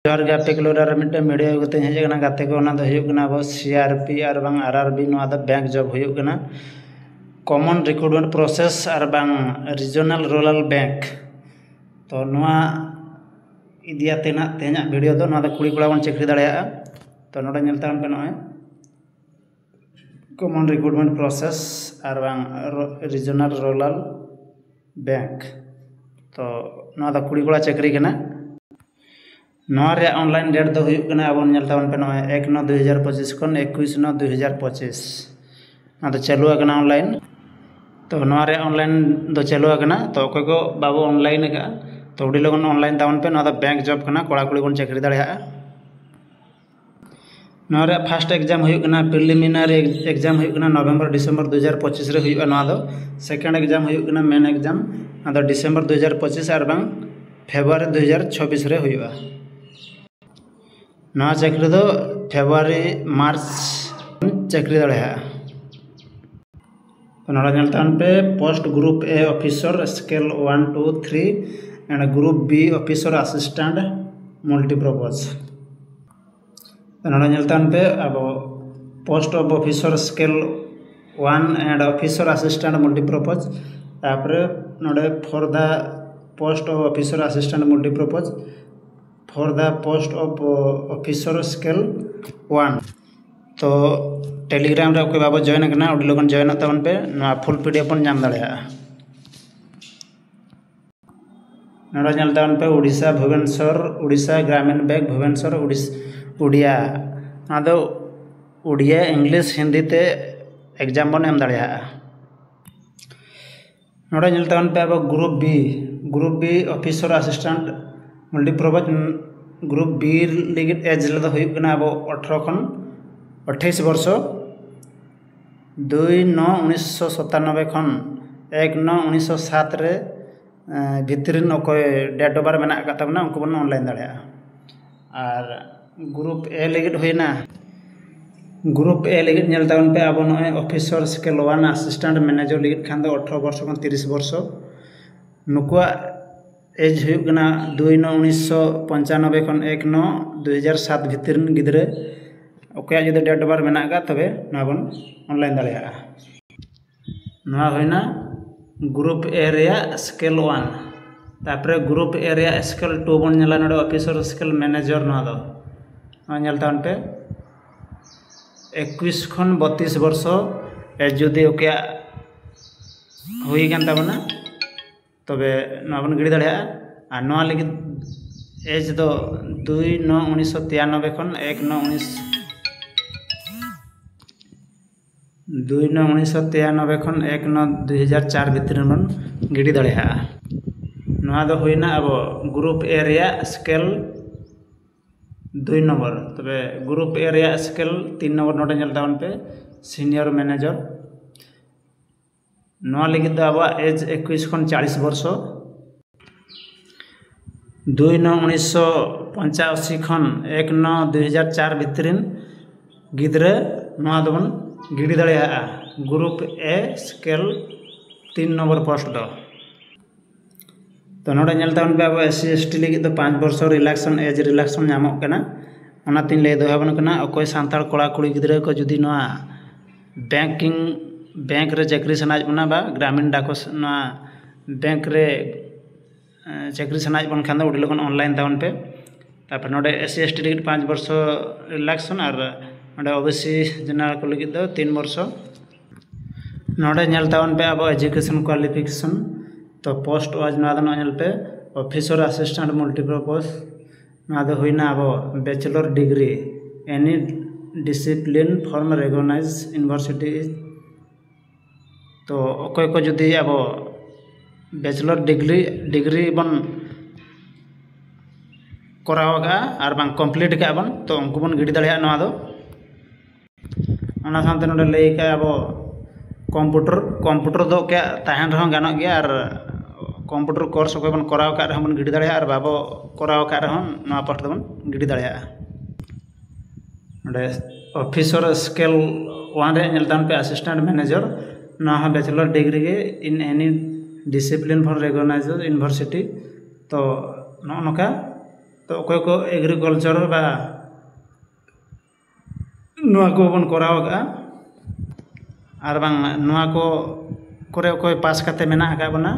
जोहार गे आपे को मिट्टे मीडियो गते हेजना गाते को ना अब सीआरपी और बांग आरआरबी नोआ द बैंक जॉब होना कॉमन रिक्रूटमेंट प्रोसेस और बांग रीजनल रूरल बैंक तो नोआ इदियाते ना तेना वीडियो तो नोआ द कुड़ी कोड़ा बन चाकरी दाड़ेया तो नोडे नेलता पे नोए कॉमन रिक्रूटमेंट प्रोसेस और बांग रीजनल रूरल बैंक तो नोआ द कुड़ी कोड़ा चाकरी कना ऑनलाइन डेट दो अब पे नए 1/9/2025 खन 21/9/2025 चालू ऑनलाइन तो ऑनलाइन दो चालू तो अकोय को बाबू ऑनलाइन का तो उड़ी लगन ऑनलाइन तावन पे बैंक जॉब करना कोड़ा कुड़ी बन चाकरी दाड़ा फर्स्ट एग्जाम प्रिलिमिनारी एग्जाम नवेम्बर डिसेम्बर 2025 रे second exam main exam December 2025 और फेब्रुआरी 2026 रे नवा चाकरी दो फेब्रुआरी मार्च चाकरी दाड़ा तो नोड़ा पे post group A officer scale 1 2 3 and group B officer assistant multipurpose तो नोड़ा पे अब post of officer scale 1 and officer assistant multipurpose तापर नोड़े for the post of officer assistant multipurpose for the post of officer scale 1 तो Telegram रे कोई बाबा join करना उडी लोगन जॉइन तवन पे ना फुल पीडीएफ बन नाम दाड़ा नोड़ा तवन पे उड़ीसा भुवनेश्वर उड़ीसा ग्रामीण बैंक भुवनेश्वर उड़िया आदो उड़िया इंग्लिश हिंदी ते एग्जाम बन एम दाड़ा नोड़ा तवन पे अब group B officer assistant multipurpose group B लिगिट एज अब 18 खन 28 वर्ष 2/9/1997 खन 1/9/1907 रे भितरीन अकोय डेट ऑफ बर्थ मेना तबना उनको बन ऑनलाइन दाड़ा और ग्रुप ए लिगिट होना ग्रुप ए लिगिट नेल तावन पे अब नय ऑफिसर स्केल 1 असिस्टेंट मैनेजर लिगिट खान 18 वर्ष खन 30 वर्ष नुकुआ एज 2/9/1995 खन 1/9/2007 भितर गिद्रे ओके जो डेट बार मेना तबे बन ऑनलाइन दाड़ा होना ग्रुप ए रिया स्केल 1 तापर ग्रुप ए रिया स्केल 2 बन नेला नोडे ऑफिसर स्केल मैनेजर तावन पे 21 खन 32 वर्ष एज जुदी ओके हुई गन ताबना तबे बन गिड़ी दाड़ा और लगे एज दो 2/9/1993 खन 2/9/1993 खन 1/9/2004 भितर बन गिड़ी दाड़ा होना अब ग्रुप ए रिया स्केल 2 नंबर तबे ग्रुप ए रिया स्केल 3 नंबर नोटे तावन पे सीनियर मैनेजर लगे अब एज 21 खन 40 वर्ष 2/9/1985 खन 1/9/2004 भितर गिद्रे बन गिड़ी दाड़ा group a scale 3 number post तो नोड़े तावन पे अब SC ST लगे तो 5 वर्ष रिलैक्सन एज रिलैक्सन नामों तीन लय दोहबन करना अकोय सांताल कोड़ा कुड़ी गिद्रे को जुदी बैंकिंग बैंक रे चाकरी सनाज बना बा ग्रामीण डाको बैंक रे चाकरी सनाज बन खान उड़ी लगन ऑनलाइन तावन पे तापर नोडे SC ST लगे 5 वर्ष रिलैक्सन और नोडे OBC जनरल को लगे 3 वर्ष नोडे तावन पे अब एजुकेशन क्वालिफिकेशन तो पोस्ट वाज पे ऑफिसर असिस्टेंट मल्टीपर्पज होना अब bachelor degree any discipline from recognise university तो अकोय को जुदी अब बैचलर डिग्री बन करावा और बांग कंप्लीट का बन तो उनको बन गिड़ी दाड़ा नोडे लय अब कंप्यूटर दो क्या तहन रह गानो गया और कंप्यूटर कोर्स अकोय बन कराव का बन गिड़ी दाड़ा और बाबो कराव का पोस्ट बन गिड़ी दाड़ा ऑफिसर स्केल 1 रे नेलतान पे असिस्टेंट मैनेजर बैचलर डिग्री के in any discipline for recognise university तो नौका तो अकोय को एग्रीकल्चर बा नुआ को बन कराव का आर बांग नुआ को करे अकोय पास करते मेना का बना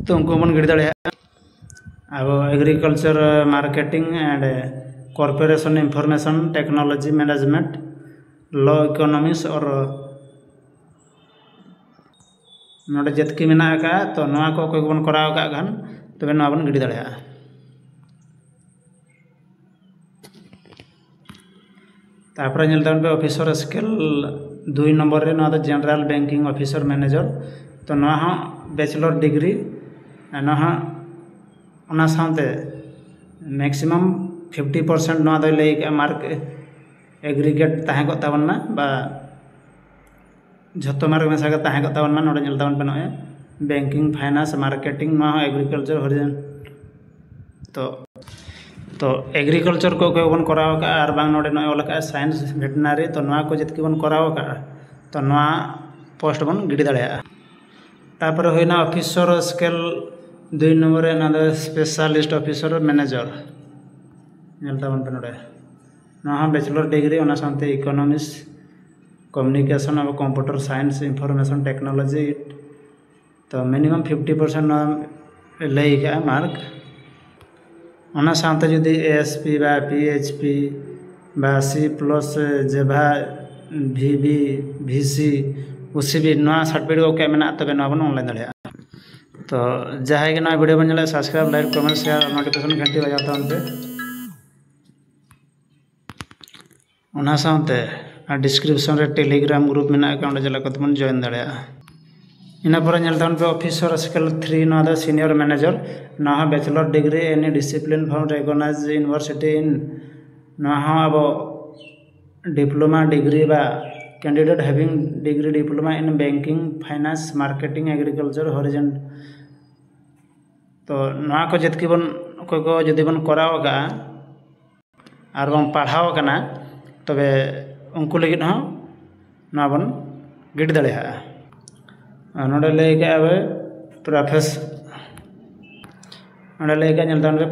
तो उनको बन गिड़ दड़े अब agriculture marketing and corporation information technology management law economics और नोडे जतकी मेना का तो नुआ को अकोय बन कराव का गन तबे नुआ बन गिड़ दड़े तापर पे ऑफिसर स्केल 2 नंबर रे ना जनरल बैंकिंग ऑफिसर मैनेजर तो ना बैचलर डिग्री ना मैक्सिमम 50% ना लैके मार्क एग्रीगेट तहन बा झोतो मार्क मेसा तहन नोडे पे नए बैंकिंग फाइनेंस मार्केटिंग ना एग्रीकल्चर हरिजन तो एग्रीकल्चर को बन कराव का और बांग नोडे नय ऑल का साइंस वेटनरी तो नवा को जितकी बन कराव का तो नवा पोस्ट बन गिड़ी दाड़ेया तापर होइना ऑफिसर स्केल 2 नंबर रे ना स्पेशलिस्ट ऑफिसर मैनेजर नेलता बन पे नोडे नवा बैचलर डिग्री ओना साथे इकोनॉमिक्स कम्युनिकेशन और कंप्यूटर साइंस इंफॉर्मेशन टेक्नोलॉजी तो मिनिमम 50% ना लैके मार्क ओना साथे जुदी एएसपी बा पीएचपी बा सी प्लस जेभा वीबी वीसी उसी भी नवा सर्टिफिकेट को क्या मेना तबे नवा बन ऑनलाइन दड़िया तो जहां के नवा वीडियो बन जले subscribe like comment share notification घंटी बजाता उनपे ओना साथे डिस्क्रिप्शन रे टेलीग्राम ग्रुप मेना अकाउंट जला को तुम जॉइन दड़िया इना पर पे ऑफिसर स्केल 3 ना सीनियर मैनेजर ना bachelor degree any discipline from recognised university in ना अब डिप्लोमा डिग्री बा candidate having degree diploma in banking finance marketing agriculture horizon तो ना को जितकी बन कोई को जदि बन कराव का और बन पढ़ाव कना तबे उनको लगित हो ना बन गिड दड़ेया नोडे लैके आवे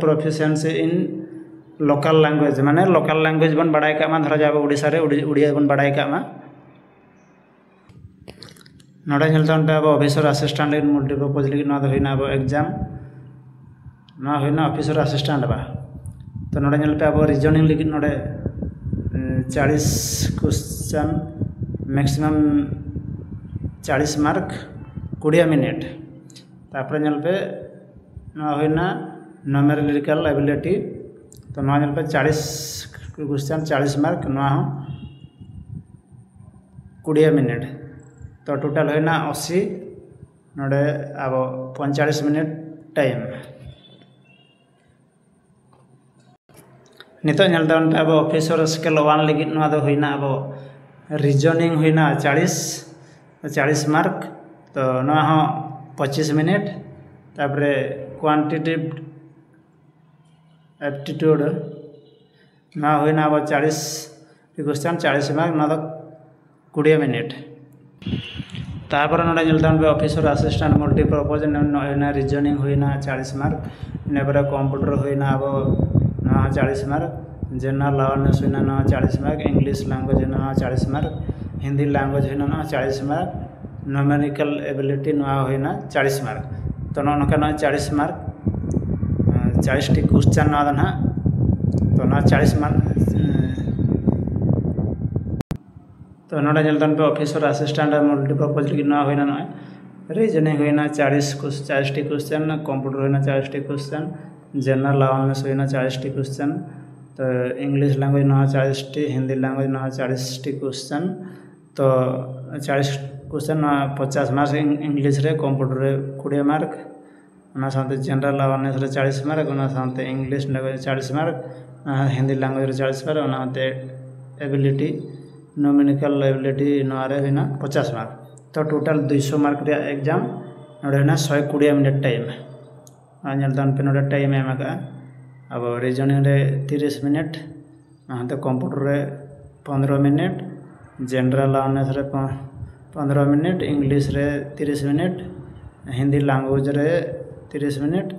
प्रोफिशिएंसी इन लोकल लैंग्वेज माने लोकल लैंग्वेज बन बड़ाई का धरा जाए उड़ीसा रे उड़िया बन बड़ाई का नोडे पे अब ऑफिसर असिस्टेंट इन मल्टीपर्पज लगी ना होइना अब एग्जाम ना होइना ऑफिसर असिस्टेंट बा तो नोडे पे अब रीजनिंग लगी नोडे 40 क्वेश्चन मैक्सिमम 40 मार्क 20 मिनट तापर पे ना होइना न्यूमेरिकल एबिलिटी तो ना पे 40 क्वेश्चन 40 मार्क ना 20 मिनट तो टोटल होइना 80 नोडे अब 45 मिनट टाइम नितो पे अब ऑफिसर स्केल 1 लगी ना होइना अब रीजनिंग होइना 40 मार्क तो ना 25 मिनट तापरे क्वांटिटेटिव एप्टीट्यूड ना होइना अब 40 क्वेश्चन 40 मार्क ना 20 मिनट तापर नोडे पे ऑफिसर असिस्टेंट मल्टीपर्पज होइना रीजनिंग होइना 40 मार्क इने पर कंप्यूटर होइना अब ना 40 मार्क जनरल अवेयरनेस होइना ना 40 मार्क इंग्लिश लैंग्वेज होइना ना 40 मार्क हिंदी लैंग्वेज होइना ना 40 मार्क न्यूमेरिकल एबिलिटी ना होइना 40 मार्क तो नौका ना 40 मार्क 40 टी क्वेश्चन ना ना तो ना 40 मार्क तो नोडे पे ऑफिसर असिस्टेंट मल्टीपर्पज लगी ना होइना ना रीजनिंग होइना 40 टी क्वेश्चन कंप्यूटर होइना 40 टी क्वेश्चन जनरल अवेयरनेस होइना 40 टी क्वेश्चन तो इंग्लिश लैंग्वेज ना 40 टी हिंदी लैंग्वेज ना 40 टी क्वेश्चन तो 40 क्वेश्चन 50 मार्क इंग्लिश रे कंप्यूटर रे 20 मार्क ओना साथे जनरल अवेयरनेस रे 40 मार्क ओना साथे English language 40 mark Hindi language रे 40 मार्क ओना साथे एबिलिटी न्यूमेरिकल एबिलिटी ना रे होइना 50 मार्क तो टोटल 200 मार्क रे एग्जाम नोडे होइना 120 मिनट टाइम पे नोडे टाइम एम का अब रीजनिंग रे 30 मिनट तो कंप्यूटर रे 15 मिनट जनरल अवेयरनेस रे 15 मिनट इंग्लिश रे 30 मिनट हिंदी लैंग्वेज रे 30 minute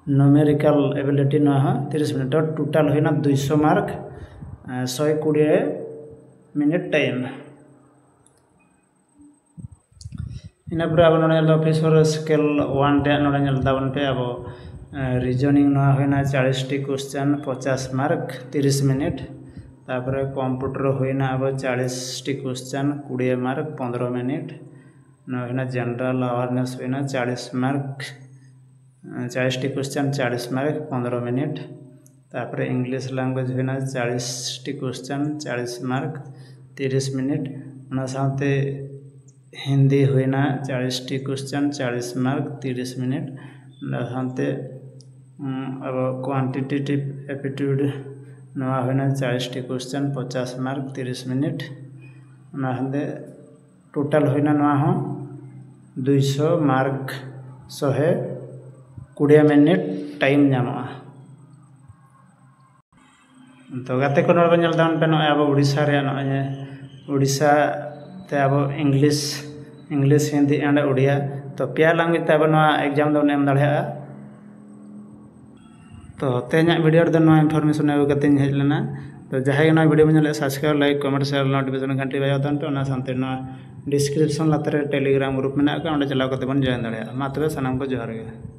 numerical ability 30 minute total होना 200 मार्क 120 मिनट टाइम इन अब ऑफिसर स्केल 1 नोड़ाबन पे अब रिजनिंग होना 40 टी क्वेश्चन 50 मार्क 30 मिनट तापर कंप्यूटर होना अब 40 टी क्वेश्चन 20 मार्क 15 मिनट होना जनरल अवेयरनेस होना 40 मार्क 40 टी क्वेश्चन 40 मार्क 15 मिनट तापर इंग्लिश लैंग्वेज होना 40 टी क्वेश्चन 40 मार्क 30 मिनट साथे हिंदी होना 40 टी क्वेश्चन 40 मार्क 30 मिनट साथे अब क्वांटिटेटिव एप्टीट्यूड होना 40 टी क्वेश्चन 50 मार्क 30 मिनट टोटाल होना 200 मार्क 120 मिनट टाइम नामा तो गाते को नोड़ पे अब उड़ीसा उड़ीसा ते अब इंग्लिश हिंदी एंड उड़िया तो पेया लैंग्वेज ते अब एग्जाम दो एम दाड़ा तो तेज वीडियो इनफॉर्मेशन अगू कते हेज लेना तो जहाँ वीडियो में subscribe like comment share notification घंटी बजाता साथे डिस्क्रिप्शन लाते टेलीग्राम ग्रुप में चलाव बन जॉइन दाड़ा मा तबे सनाम को जोहार गे।